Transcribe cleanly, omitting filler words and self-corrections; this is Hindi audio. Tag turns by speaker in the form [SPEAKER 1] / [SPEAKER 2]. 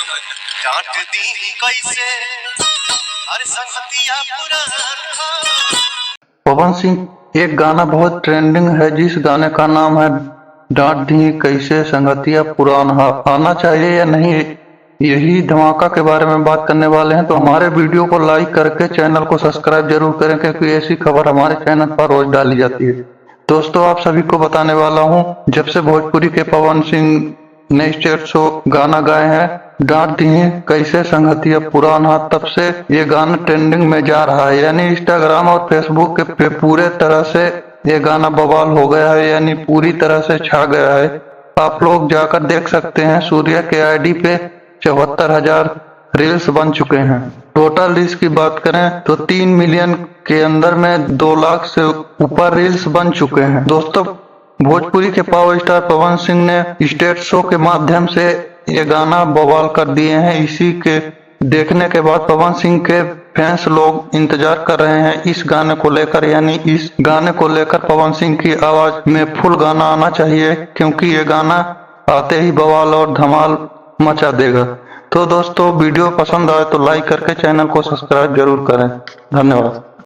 [SPEAKER 1] डांट दी कैसे हर संगतिया पुराना।
[SPEAKER 2] पवन सिंह एक गाना बहुत ट्रेंडिंग है जिस गाने का नाम है डांट दी कैसे संगतिया पुराना, आना चाहिए या नहीं, यही धमाका के बारे में बात करने वाले हैं। तो हमारे वीडियो को लाइक करके चैनल को सब्सक्राइब जरूर करें क्योंकि ऐसी खबर हमारे चैनल पर रोज डाली जाती है। दोस्तों आप सभी को बताने वाला हूं, जब से भोजपुरी के पवन सिंह ने स्टेज शो गाना गाए हैं डांट दिए कैसे संगतिया पुराना, तब से ये गाना ट्रेंडिंग में जा रहा है। यानी इंस्टाग्राम और फेसबुक पे पूरे तरह से ये गाना बवाल हो गया है, यानी पूरी तरह से छा गया है। आप लोग जाकर देख सकते हैं, सूर्या के आईडी पे 74,000 रील्स बन चुके हैं। टोटल रील्स की बात करें तो 3 मिलियन के अंदर में 2 लाख से ऊपर रील्स बन चुके हैं। दोस्तों भोजपुरी के पावर स्टार पवन सिंह ने स्टेज शो के माध्यम से ये गाना बवाल कर दिए हैं। इसी के देखने के बाद पवन सिंह के फैंस लोग इंतजार कर रहे हैं इस गाने को लेकर, यानी इस गाने को लेकर पवन सिंह की आवाज में फुल गाना आना चाहिए क्योंकि ये गाना आते ही बवाल और धमाल मचा देगा। तो दोस्तों वीडियो पसंद आए तो लाइक करके चैनल को सब्सक्राइब जरूर करें। धन्यवाद।